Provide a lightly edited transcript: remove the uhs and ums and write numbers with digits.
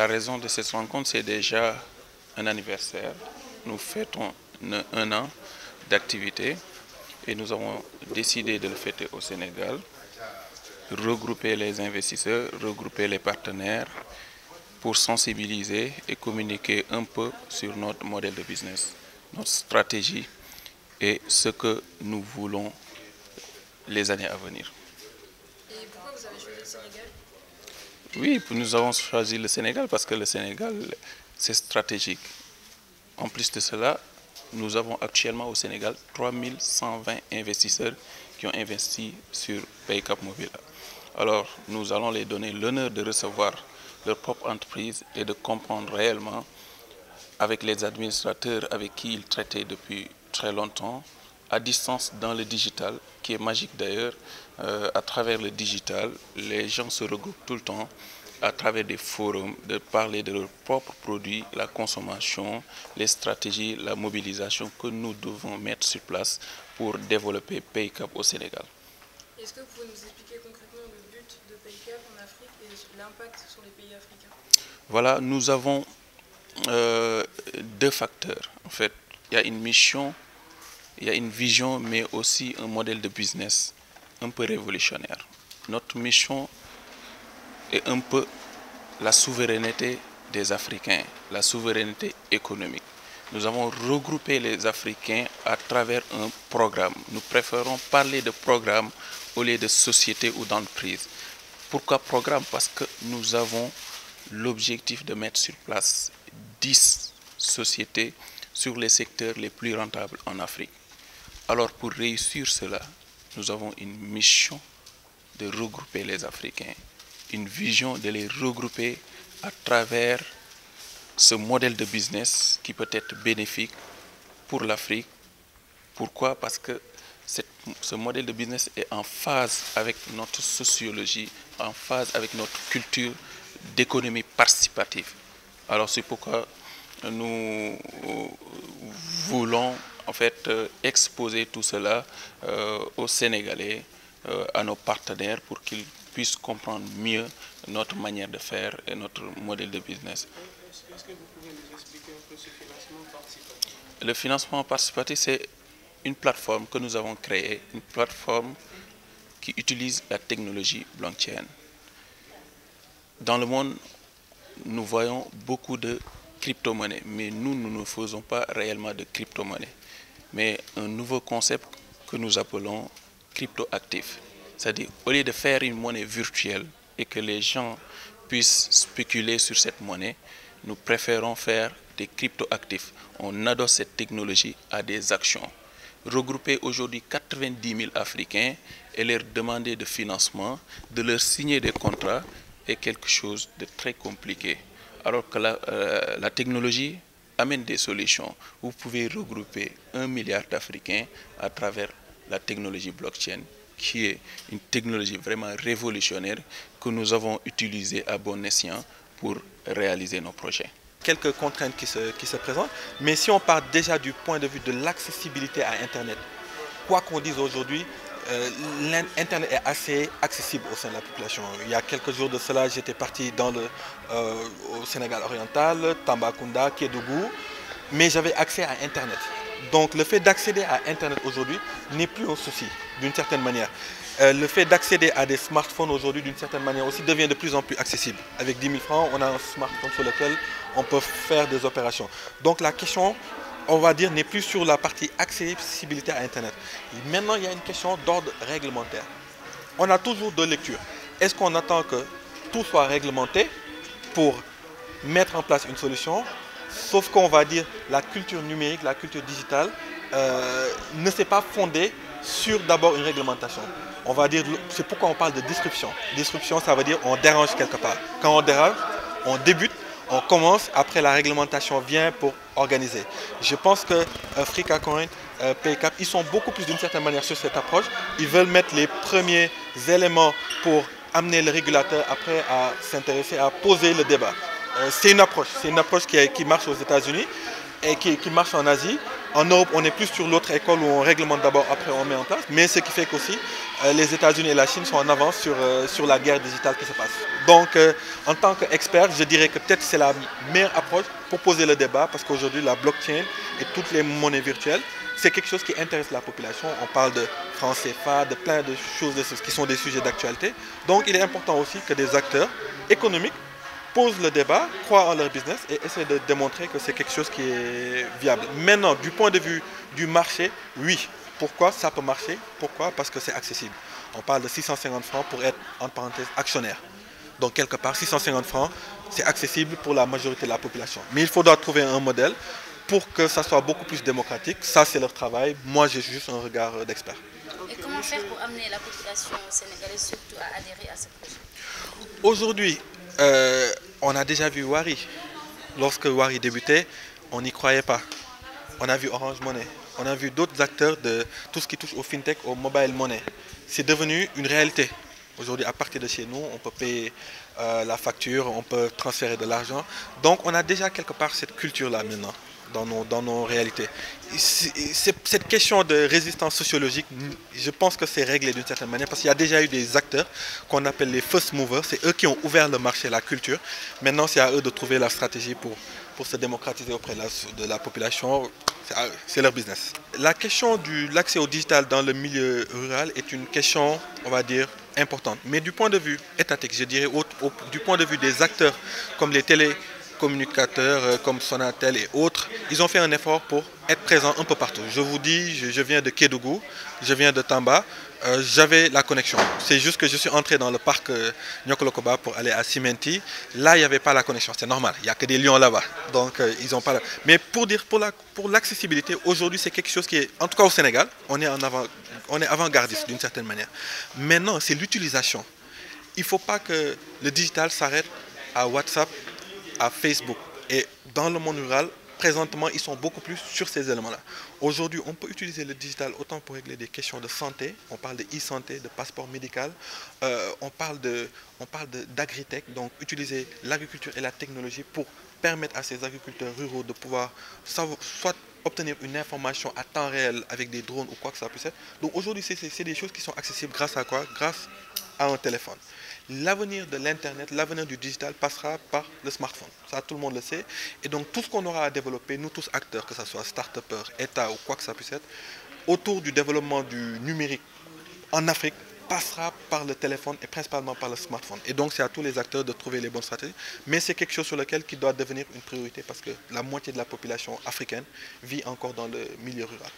La raison de cette rencontre, c'est déjà un anniversaire. Nous fêtons un an d'activité et nous avons décidé de le fêter au Sénégal, regrouper les investisseurs, regrouper les partenaires pour sensibiliser et communiquer un peu sur notre modèle de business, notre stratégie et ce que nous voulons les années à venir. Et pourquoi vous avez choisi le Sénégal? Oui, nous avons choisi le Sénégal parce que le Sénégal, c'est stratégique. En plus de cela, nous avons actuellement au Sénégal 3120 investisseurs qui ont investi sur PayCap Mobile. Alors, nous allons les donner l'honneur de recevoir leur propre entreprise et de comprendre réellement avec les administrateurs avec qui ils traitaient depuis très longtemps, à distance dans le digital, qui est magique d'ailleurs. À travers le digital, les gens se regroupent tout le temps à travers des forums, de parler de leurs propres produits, la consommation, les stratégies, la mobilisation que nous devons mettre sur place pour développer PayCap au Sénégal. Est-ce que vous pouvez nous expliquer concrètement le but de PayCap en Afrique et l'impact sur les pays africains? Voilà, nous avons deux facteurs. En fait, il y a une mission, il y a une vision, mais aussi un modèle de business un peu révolutionnaire. Notre mission est un peu la souveraineté des Africains, la souveraineté économique. Nous avons regroupé les Africains à travers un programme. Nous préférons parler de programme au lieu de société ou d'entreprise. Pourquoi programme? Parce que nous avons l'objectif de mettre sur place 10 sociétés sur les secteurs les plus rentables en Afrique. Alors pour réussir cela, nous avons une mission de regrouper les Africains, une vision de les regrouper à travers ce modèle de business qui peut être bénéfique pour l'Afrique. Pourquoi? Parce que ce modèle de business est en phase avec notre sociologie, en phase avec notre culture d'économie participative. Alors c'est pourquoi nous voulons en fait exposer tout cela aux Sénégalais, à nos partenaires pour qu'ils puissent comprendre mieux notre manière de faire et notre modèle de business. Est-ce que vous pouvez nous expliquer un peu ce financement participatif? Le financement participatif, c'est une plateforme que nous avons créée, une plateforme qui utilise la technologie blockchain. Dans le monde, nous voyons beaucoup de crypto-monnaies, mais nous ne faisons pas réellement de crypto-monnaies, mais un nouveau concept que nous appelons crypto-actif. C'est-à-dire, au lieu de faire une monnaie virtuelle et que les gens puissent spéculer sur cette monnaie, nous préférons faire des crypto-actifs. On adosse cette technologie à des actions. Regrouper aujourd'hui 90 000 Africains et leur demander de financement, de leur signer des contrats est quelque chose de très compliqué. Alors que la technologie amène des solutions. Vous pouvez regrouper 1 milliard d'Africains à travers la technologie blockchain, qui est une technologie vraiment révolutionnaire que nous avons utilisée à bon escient pour réaliser nos projets. Quelques contraintes qui se présentent, mais si on part déjà du point de vue de l'accessibilité à Internet, quoi qu'on dise aujourd'hui, l'Internet est assez accessible au sein de la population. Il y a quelques jours de cela, j'étais parti au Sénégal oriental, Tambacounda, Kédougou, mais j'avais accès à Internet. Donc le fait d'accéder à Internet aujourd'hui n'est plus un souci, d'une certaine manière. Le fait d'accéder à des smartphones aujourd'hui, d'une certaine manière aussi, devient de plus en plus accessible. Avec 10 000 francs, on a un smartphone sur lequel on peut faire des opérations. Donc la question, on va dire, n'est plus sur la partie accessibilité à Internet. Maintenant, il y a une question d'ordre réglementaire. On a toujours deux lectures. Est-ce qu'on attend que tout soit réglementé pour mettre en place une solution? Sauf qu'on va dire la culture numérique, la culture digitale ne s'est pas fondée sur d'abord une réglementation. On va dire, c'est pourquoi on parle de disruption. Disruption, ça veut dire on dérange quelque part. Quand on dérange, on débute, on commence, après la réglementation vient pour organiser. Je pense que Africacoin, PayCap, ils sont beaucoup plus d'une certaine manière sur cette approche. Ils veulent mettre les premiers éléments pour amener le régulateur après à s'intéresser, à poser le débat. C'est une approche qui marche aux États-Unis et qui marche en Asie. En Europe, on est plus sur l'autre école où on réglemente d'abord, après on met en place. Mais ce qui fait qu'aussi, les États-Unis et la Chine sont en avance sur la guerre digitale qui se passe. Donc, en tant qu'expert, je dirais que peut-être c'est la meilleure approche pour poser le débat, parce qu'aujourd'hui, la blockchain et toutes les monnaies virtuelles, c'est quelque chose qui intéresse la population. On parle de francs CFA, de plein de choses qui sont des sujets d'actualité. Donc, il est important aussi que des acteurs économiques posent le débat, croient en leur business et essaient de démontrer que c'est quelque chose qui est viable. Maintenant, du point de vue du marché, oui. Pourquoi ça peut marcher? Pourquoi? Parce que c'est accessible. On parle de 650 francs pour être, entre parenthèses, actionnaire. Donc, quelque part, 650 francs, c'est accessible pour la majorité de la population. Mais il faudra trouver un modèle pour que ça soit beaucoup plus démocratique. Ça, c'est leur travail. Moi, j'ai juste un regard d'expert. Et comment faire pour amener la population sénégalaise surtout à adhérer à ce projet? Aujourd'hui, on a déjà vu Wari. Lorsque Wari débutait, on n'y croyait pas. On a vu Orange Money. On a vu d'autres acteurs de tout ce qui touche au fintech, au mobile money. C'est devenu une réalité. Aujourd'hui, à partir de chez nous, on peut payer la facture, on peut transférer de l'argent. Donc, on a déjà quelque part cette culture-là maintenant dans nos réalités. Cette question de résistance sociologique, je pense que c'est réglé d'une certaine manière parce qu'il y a déjà eu des acteurs qu'on appelle les first movers. C'est eux qui ont ouvert le marché, la culture. Maintenant, c'est à eux de trouver la stratégie pour se démocratiser auprès de la population. C'est leur business. La question de l'accès au digital dans le milieu rural est une question, on va dire, importante. Mais du point de vue étatique, je dirais, du point de vue des acteurs comme les télécommunicateurs, comme Sonatel et autres, ils ont fait un effort pour être présents un peu partout. Je vous dis, je viens de Kédougou, je viens de Tamba, j'avais la connexion. C'est juste que je suis entré dans le parc Nyokolokoba pour aller à Simenti. Là, il n'y avait pas la connexion, c'est normal. Il n'y a que des lions là-bas. Donc, ils n'ont pas. Mais pour l'accessibilité, aujourd'hui, c'est quelque chose qui est, en tout cas au Sénégal, on est avant-gardiste d'une certaine manière. Maintenant, c'est l'utilisation. Il ne faut pas que le digital s'arrête à WhatsApp, à Facebook. Et dans le monde rural, présentement, ils sont beaucoup plus sur ces éléments-là. Aujourd'hui, on peut utiliser le digital autant pour régler des questions de santé, on parle de e-santé, de passeport médical, on parle d'agritech, donc utiliser l'agriculture et la technologie pour permettre à ces agriculteurs ruraux de pouvoir soit obtenir une information à temps réel avec des drones ou quoi que ça puisse être. Donc aujourd'hui, c'est des choses qui sont accessibles grâce à quoi? Grâce à un téléphone. L'avenir de l'Internet, l'avenir du digital passera par le smartphone. Ça, tout le monde le sait. Et donc, tout ce qu'on aura à développer, nous tous acteurs, que ce soit start-upers, État ou quoi que ça puisse être, autour du développement du numérique en Afrique, passera par le téléphone et principalement par le smartphone. Et donc, c'est à tous les acteurs de trouver les bonnes stratégies. Mais c'est quelque chose sur lequel qui doit devenir une priorité parce que la moitié de la population africaine vit encore dans le milieu rural.